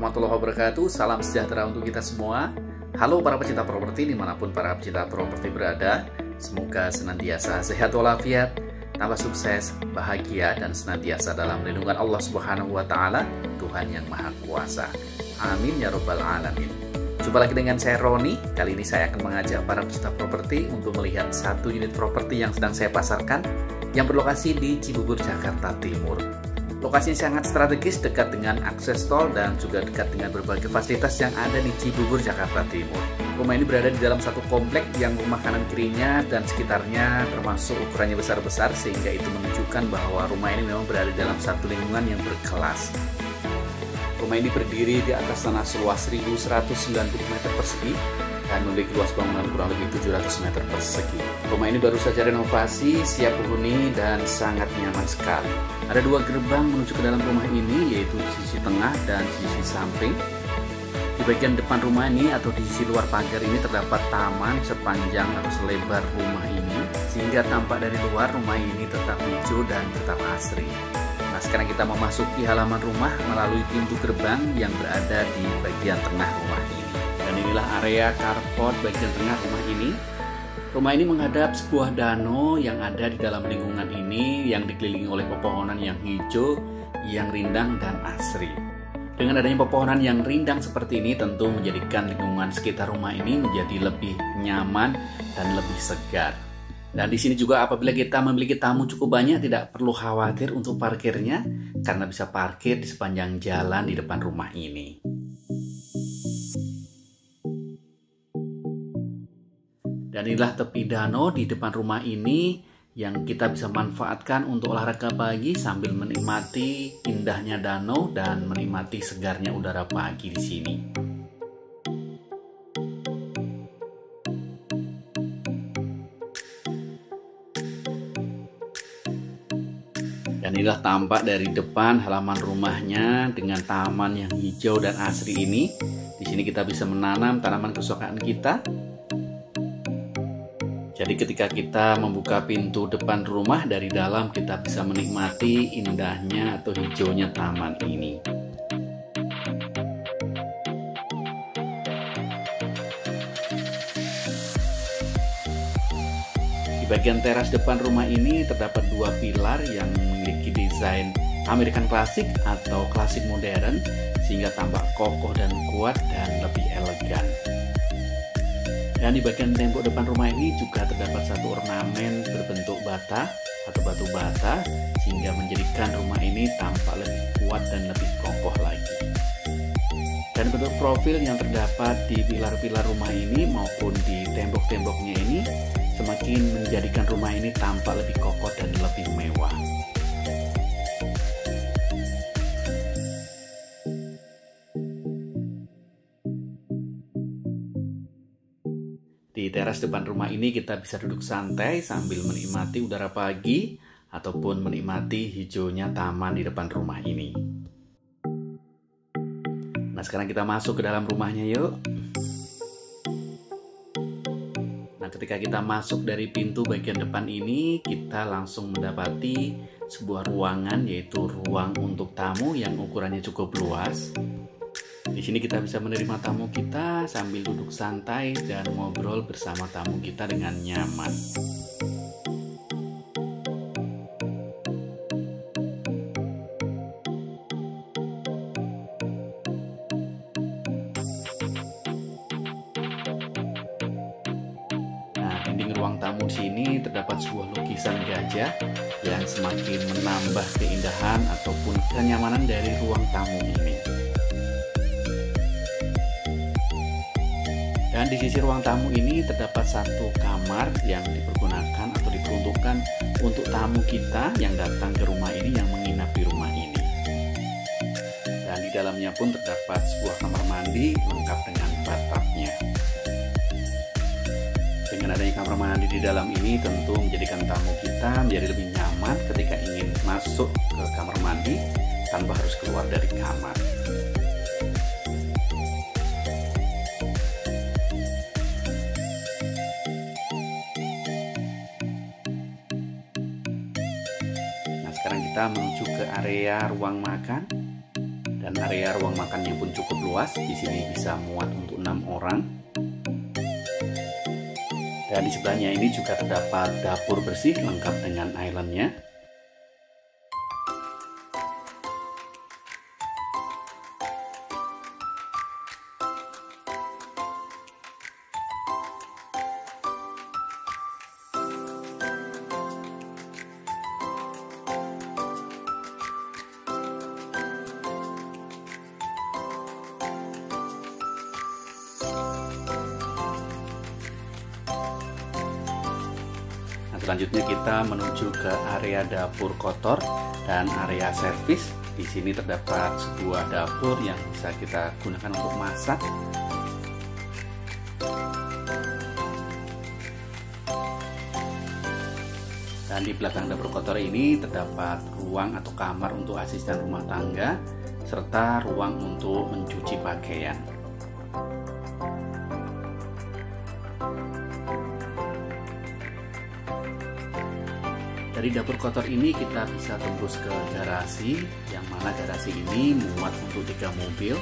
warahmatullahi wabarakatuh. Salam sejahtera untuk kita semua. Halo para pecinta properti dimanapun para pecinta properti berada. Semoga senantiasa sehat walafiat, tambah sukses, bahagia, dan senantiasa dalam lindungan Allah Subhanahu wa Ta'ala, Tuhan yang Maha Kuasa. Amin ya Rabbal 'Alamin. Jumpa lagi dengan saya Roni. Kali ini saya akan mengajak para pecinta properti untuk melihat satu unit properti yang sedang saya pasarkan yang berlokasi di Cibubur, Jakarta Timur. Lokasinya sangat strategis, dekat dengan akses tol dan juga dekat dengan berbagai fasilitas yang ada di Cibubur, Jakarta Timur. Rumah ini berada di dalam satu komplek yang rumah kanan kirinya dan sekitarnya termasuk ukurannya besar-besar, sehingga itu menunjukkan bahwa rumah ini memang berada dalam satu lingkungan yang berkelas. Rumah ini berdiri di atas tanah seluas 1.190 meter persegi dan memiliki luas bangunan kurang lebih 700 meter persegi. Rumah ini baru saja renovasi, siap penghuni, dan sangat nyaman sekali. Ada dua gerbang menuju ke dalam rumah ini, yaitu di sisi tengah dan di sisi samping. Di bagian depan rumah ini atau di sisi luar pagar ini terdapat taman sepanjang atau selebar rumah ini, sehingga tampak dari luar rumah ini tetap hijau dan tetap asri. Nah, sekarang kita memasuki halaman rumah melalui pintu gerbang yang berada di bagian tengah rumah ini. Dan inilah area carport bagian tengah rumah ini. Rumah ini menghadap sebuah danau yang ada di dalam lingkungan ini yang dikelilingi oleh pepohonan yang hijau, yang rindang dan asri. Dengan adanya pepohonan yang rindang seperti ini tentu menjadikan lingkungan sekitar rumah ini menjadi lebih nyaman dan lebih segar. Dan di sini juga apabila kita memiliki tamu cukup banyak, tidak perlu khawatir untuk parkirnya karena bisa parkir di sepanjang jalan di depan rumah ini. Dan inilah tepi danau di depan rumah ini yang kita bisa manfaatkan untuk olahraga pagi sambil menikmati indahnya danau dan menikmati segarnya udara pagi di sini. Dan inilah tampak dari depan halaman rumahnya dengan taman yang hijau dan asri ini. Di sini kita bisa menanam tanaman kesukaan kita. Jadi ketika kita membuka pintu depan rumah dari dalam, kita bisa menikmati indahnya atau hijaunya taman ini. Di bagian teras depan rumah ini terdapat dua pilar yang memiliki desain American klasik atau klasik modern, sehingga tampak kokoh dan kuat dan lebih elegan. Dan di bagian tembok depan rumah ini juga terdapat satu ornamen berbentuk bata atau batu bata, sehingga menjadikan rumah ini tampak lebih kuat dan lebih kokoh lagi. Dan bentuk profil yang terdapat di pilar-pilar rumah ini maupun di tembok-temboknya ini semakin menjadikan rumah ini tampak lebih kokoh dan lebih mewah. Di teras depan rumah ini kita bisa duduk santai sambil menikmati udara pagi ataupun menikmati hijaunya taman di depan rumah ini. Nah, sekarang kita masuk ke dalam rumahnya yuk. Nah, ketika kita masuk dari pintu bagian depan ini, kita langsung mendapati sebuah ruangan, yaitu ruang untuk tamu yang ukurannya cukup luas. Di sini kita bisa menerima tamu kita sambil duduk santai dan ngobrol bersama tamu kita dengan nyaman. Nah, dinding ruang tamu di sini terdapat sebuah lukisan gajah yang semakin menambah keindahan ataupun kenyamanan dari ruang tamu ini. Dan di sisi ruang tamu ini terdapat satu kamar yang dipergunakan atau diperuntukkan untuk tamu kita yang datang ke rumah ini, yang menginap di rumah ini. Dan di dalamnya pun terdapat sebuah kamar mandi lengkap dengan bathtubnya. Dengan adanya kamar mandi di dalam ini tentu menjadikan tamu kita menjadi lebih nyaman ketika ingin masuk ke kamar mandi tanpa harus keluar dari kamar. Sekarang kita menuju ke area ruang makan. Dan Dan area ruang makannya pun cukup luas. Di sini bisa muat untuk 6 orang. Dan di sebelahnya ini juga terdapat dapur bersih lengkap dengan islandnya. Selanjutnya kita menuju ke area dapur kotor dan area servis. Di sini terdapat sebuah dapur yang bisa kita gunakan untuk masak. Dan di belakang dapur kotor ini terdapat ruang atau kamar untuk asisten rumah tangga serta ruang untuk mencuci pakaian. Dari dapur kotor ini kita bisa tembus ke garasi, yang mana garasi ini muat untuk 3 mobil.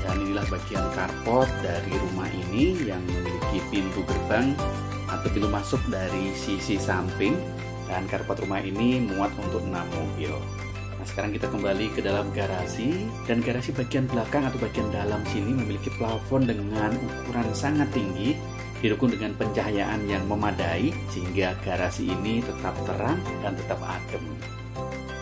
Dan inilah bagian carport dari rumah ini yang memiliki pintu gerbang atau pintu masuk dari sisi samping. Dan carport rumah ini muat untuk 6 mobil. Nah, sekarang kita kembali ke dalam garasi. Dan garasi bagian belakang atau bagian dalam sini memiliki plafon dengan ukuran sangat tinggi, didukung dengan pencahayaan yang memadai sehingga garasi ini tetap terang dan tetap adem.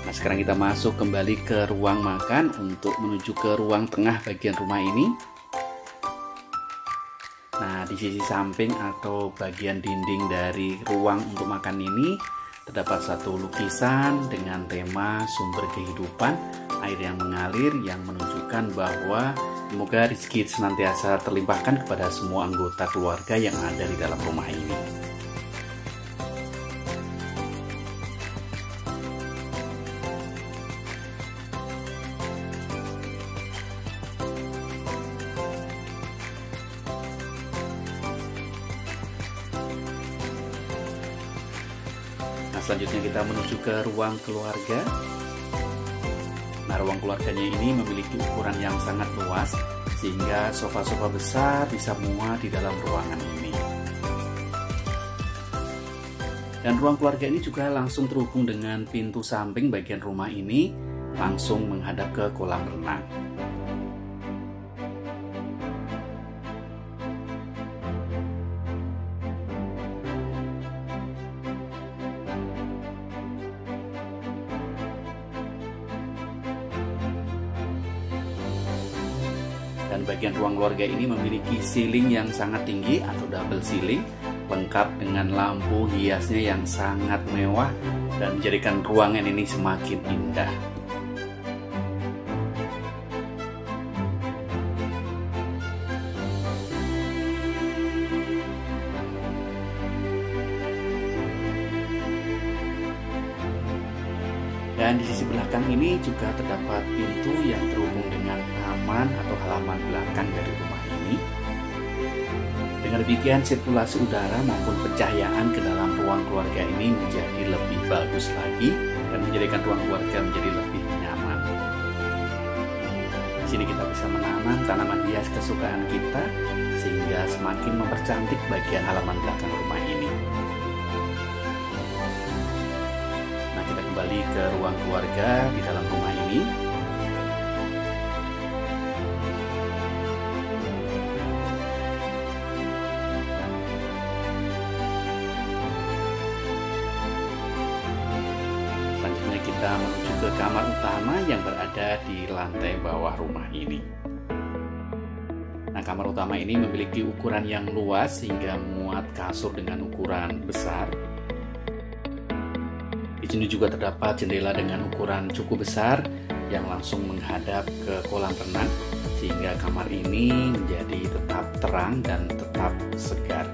Nah, sekarang kita masuk kembali ke ruang makan untuk menuju ke ruang tengah bagian rumah ini. Nah, di sisi samping atau bagian dinding dari ruang untuk makan ini terdapat satu lukisan dengan tema sumber kehidupan, air yang mengalir yang menunjukkan bahwa semoga rezeki senantiasa terlimpahkan kepada semua anggota keluarga yang ada di dalam rumah ini. Selanjutnya kita menuju ke ruang keluarga. Nah, ruang keluarganya ini memiliki ukuran yang sangat luas sehingga sofa-sofa besar bisa muat di dalam ruangan ini. Dan ruang keluarga ini juga langsung terhubung dengan pintu samping bagian rumah ini, langsung menghadap ke kolam renang. Dan bagian ruang keluarga ini memiliki ceiling yang sangat tinggi atau double ceiling, lengkap dengan lampu hiasnya yang sangat mewah dan menjadikan ruangan ini semakin indah. Dan di sisi belakang ini juga terdapat pintu yang terhubung dengan taman atau halaman belakang dari rumah ini. Dengan demikian, sirkulasi udara maupun pencahayaan ke dalam ruang keluarga ini menjadi lebih bagus lagi dan menjadikan ruang keluarga menjadi lebih nyaman. Di sini kita bisa menanam tanaman hias kesukaan kita sehingga semakin mempercantik bagian halaman belakang rumah ini. Kembali ke ruang keluarga di dalam rumah ini. Selanjutnya kita menuju ke kamar utama yang berada di lantai bawah rumah ini. Nah, kamar utama ini memiliki ukuran yang luas sehingga memuat kasur dengan ukuran besar. Di sini juga terdapat jendela dengan ukuran cukup besar yang langsung menghadap ke kolam renang sehingga kamar ini menjadi tetap terang dan tetap segar.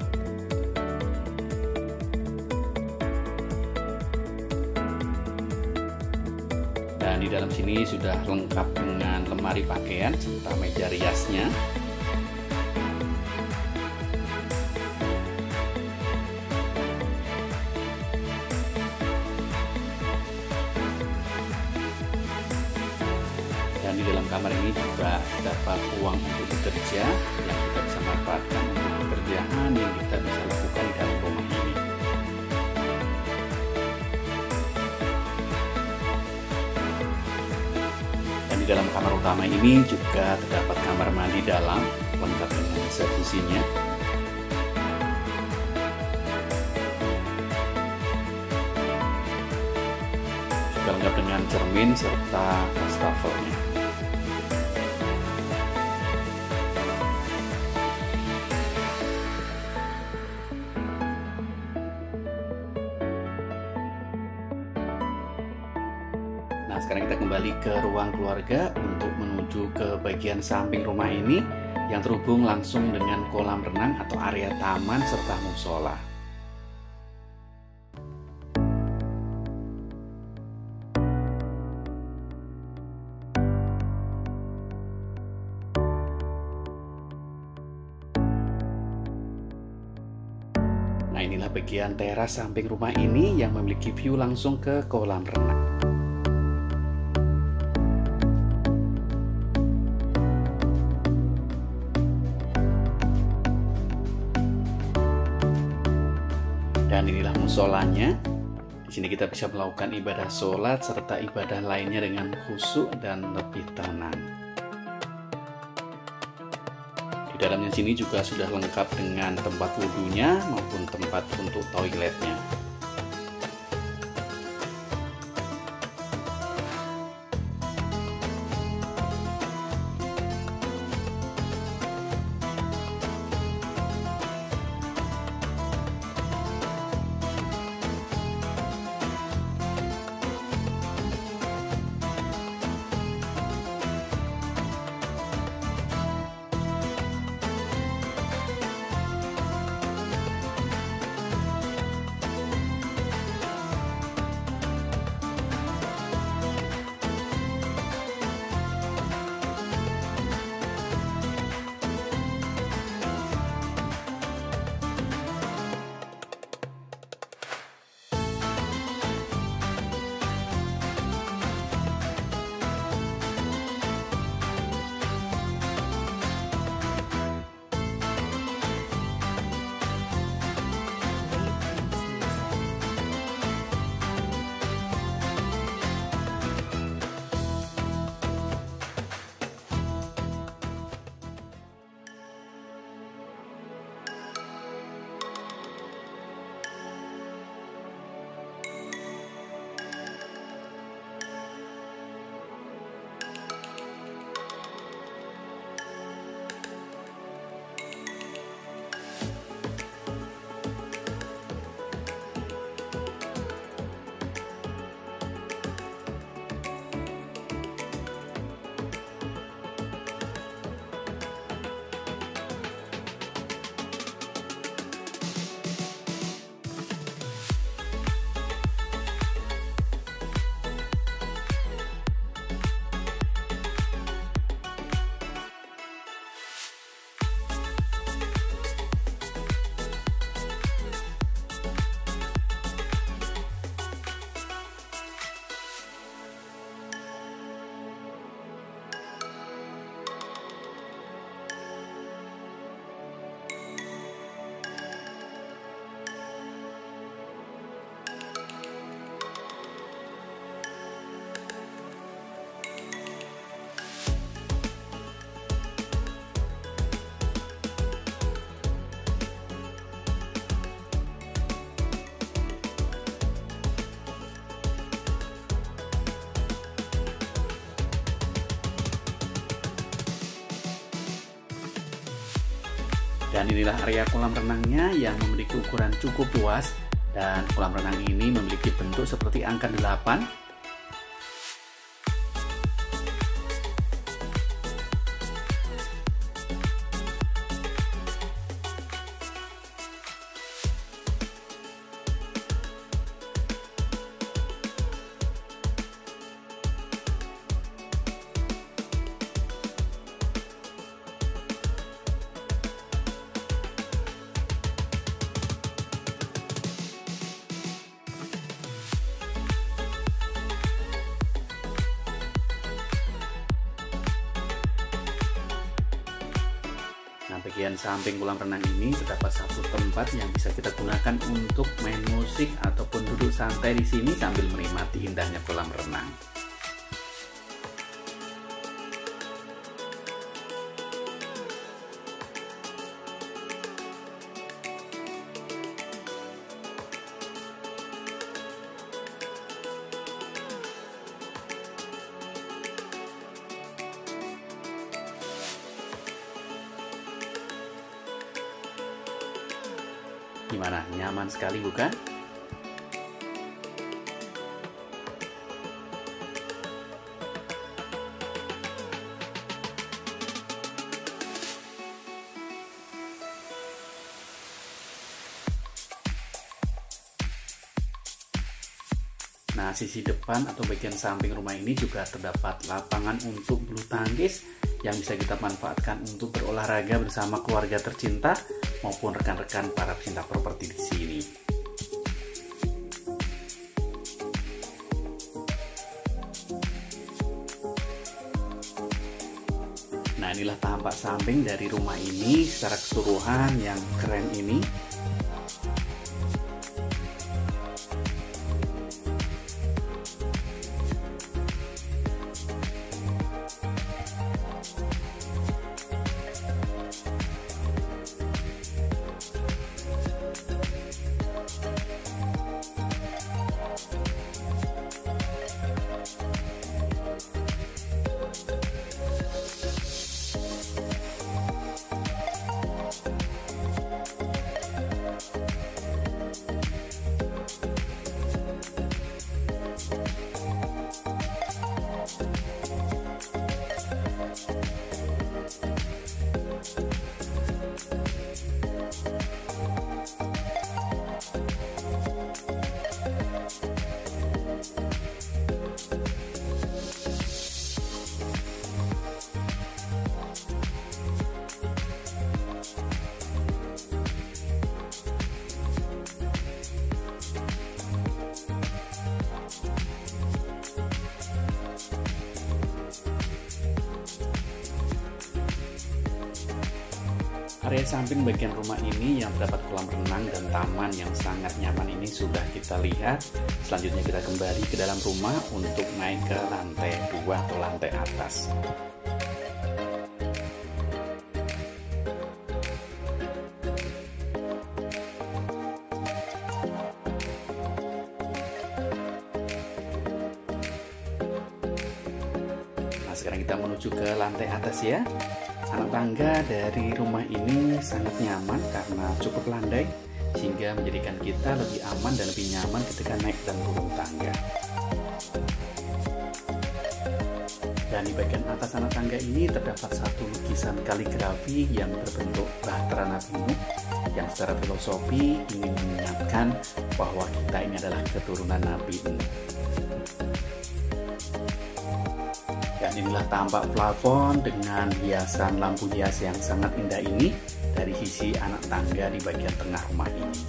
Dan Dan di dalam sini sudah lengkap dengan lemari pakaian serta meja riasnya. Dan di dalam kamar ini juga dapat ruang untuk bekerja yang kita bisa manfaatkan untuk pekerjaan yang kita bisa lakukan di dalam rumah ini. Dan di dalam kamar utama ini juga terdapat kamar mandi dalam lengkap dengan jacuzinya. Juga lengkap dengan cermin serta wastafelnya. Nah, sekarang kita kembali ke ruang keluarga untuk menuju ke bagian samping rumah ini yang terhubung langsung dengan kolam renang atau area taman serta musola. Nah, inilah bagian teras samping rumah ini yang memiliki view langsung ke kolam renang. Dan inilah musolanya. Di sini kita bisa melakukan ibadah sholat serta ibadah lainnya dengan khusyuk dan lebih tenang. Di dalamnya sini juga sudah lengkap dengan tempat wudhunya maupun tempat untuk toiletnya. Dan inilah area kolam renangnya yang memiliki ukuran cukup luas, dan kolam renang ini memiliki bentuk seperti angka 8. bagian samping kolam renang ini terdapat satu tempat yang bisa kita gunakan untuk main musik ataupun duduk santai di sini sambil menikmati indahnya kolam renang. Gimana? Nyaman sekali bukan? Nah, sisi depan atau bagian samping rumah ini juga terdapat lapangan untuk bulu tangkis yang bisa kita manfaatkan untuk berolahraga bersama keluarga tercinta maupun rekan-rekan para pecinta properti di sini. Nah, inilah tampak samping dari rumah ini secara keseluruhan yang keren ini. Area samping bagian rumah ini yang terdapat kolam renang dan taman yang sangat nyaman ini sudah kita lihat. Selanjutnya kita kembali ke dalam rumah untuk naik ke lantai 2 atau lantai atas. Nah, sekarang kita menuju ke lantai atas ya. Anak tangga dari rumah ini sangat nyaman karena cukup landai, sehingga menjadikan kita lebih aman dan lebih nyaman ketika naik dan turun tangga. Dan di bagian atas anak tangga ini terdapat satu lukisan kaligrafi yang berbentuk bahtera Nabi Nuh yang secara filosofi ingin mengingatkan bahwa kita ini adalah keturunan Nabi Nuh. Dan inilah tampak plafon dengan hiasan lampu hias yang sangat indah ini dari sisi anak tangga di bagian tengah rumah ini.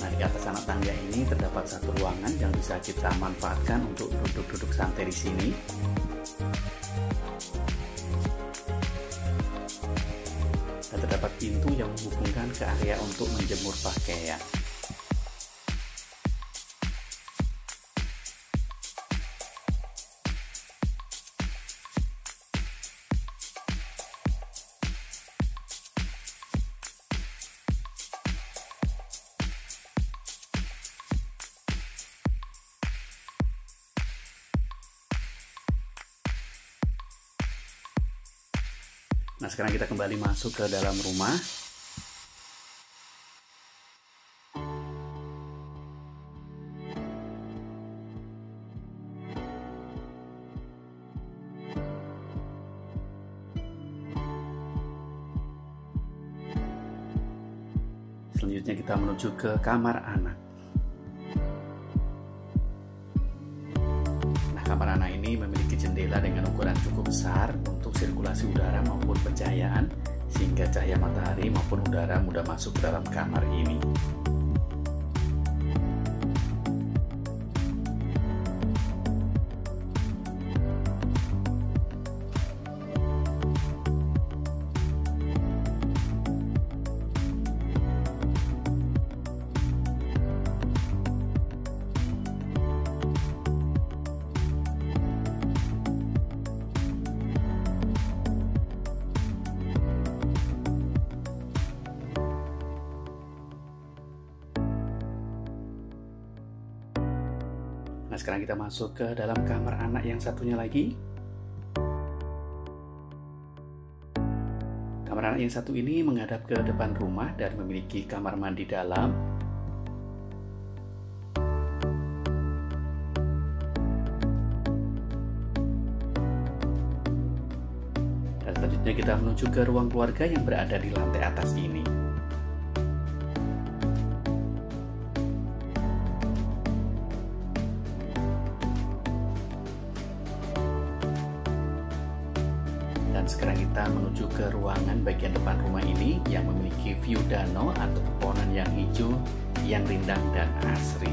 Nah, di atas anak tangga ini terdapat satu ruangan yang bisa kita manfaatkan untuk duduk-duduk santai di sini. Terdapat pintu yang menghubungkan ke area untuk menjemur pakaian. Nah, sekarang kita kembali masuk ke dalam rumah. Selanjutnya kita menuju ke kamar anak. Nah, kamar anak ini memiliki jendela dengan ukuran cukup besar untuk sirkulasi udara maupun pencahayaan, sehingga cahaya matahari maupun udara mudah masuk ke dalam kamar ini. Nah, sekarang kita masuk ke dalam kamar anak yang satunya lagi. Kamar anak yang satu ini menghadap ke depan rumah dan memiliki kamar mandi dalam. Dan selanjutnya kita menuju ke ruang keluarga yang berada di lantai atas ini. Dan sekarang kita menuju ke ruangan bagian depan rumah ini yang memiliki view danau atau pepohonan yang hijau, yang rindang dan asri.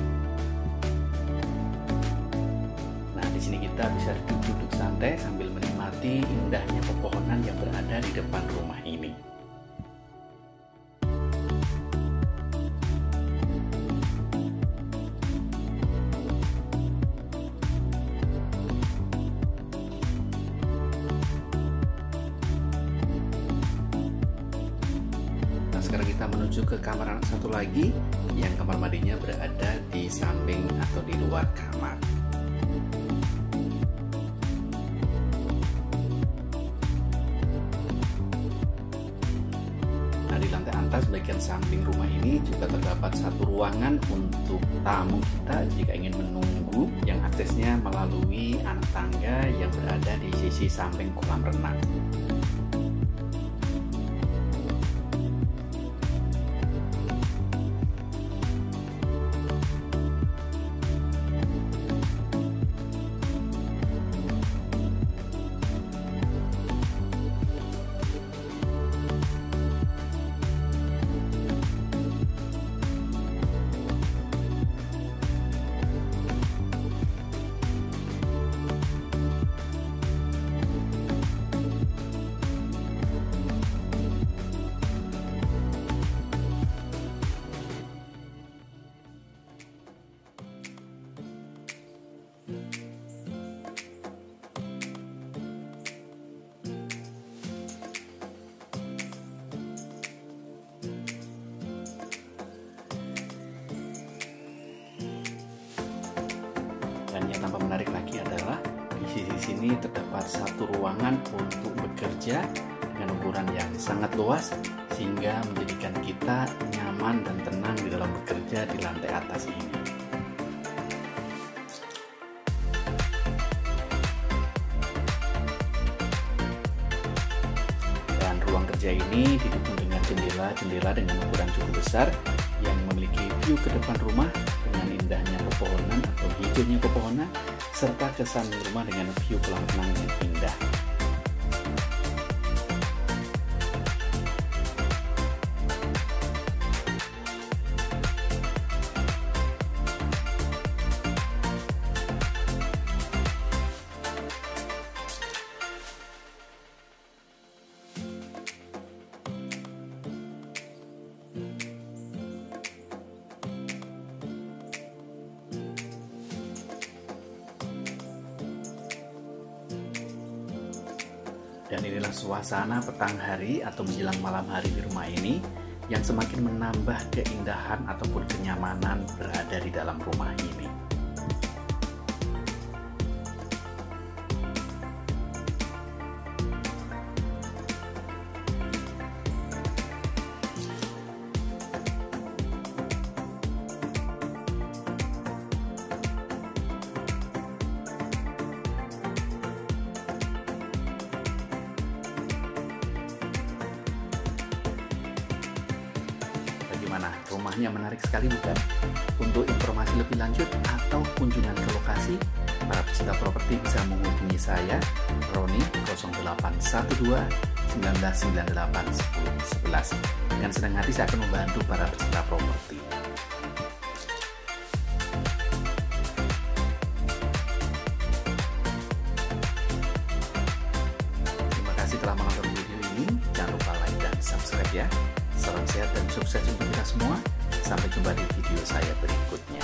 Nah, di sini kita bisa duduk santai sambil menikmati indahnya pepohonan yang berada di depan rumah ini. Sekarang kita menuju ke kamar anak satu lagi yang kamar mandinya berada di samping atau di luar kamar. Nah, di lantai atas bagian samping rumah ini juga terdapat satu ruangan untuk tamu kita jika ingin menunggu, yang aksesnya melalui anak tangga yang berada di sisi samping kolam renang. Dan yang tambah menarik lagi adalah di sisi sini terdapat satu ruangan untuk bekerja dengan ukuran yang sangat luas sehingga menjadikan kita nyaman dan tenang di dalam bekerja di lantai atas ini. Dan ruang kerja ini didukung dengan jendela dengan ukuran cukup besar yang memiliki view ke depan rumah dengan indahnya pepohonan atau hijaunya pepohonan serta kesan rumah dengan view kolam renang yang indah. Dan inilah suasana petang hari atau menjelang malam hari di rumah ini yang semakin menambah keindahan ataupun kenyamanan berada di dalam rumah ini. Bagaimana? Rumahnya menarik sekali bukan? Untuk informasi lebih lanjut atau kunjungan ke lokasi, para pecinta properti bisa menghubungi saya, Roni 0812 0998 10 11. Dengan senang hati saya akan membantu para pecinta properti. Terima kasih telah menonton video ini. Jangan lupa like dan subscribe ya. Salam sehat dan sukses untuk kita semua. Sampai jumpa di video saya berikutnya.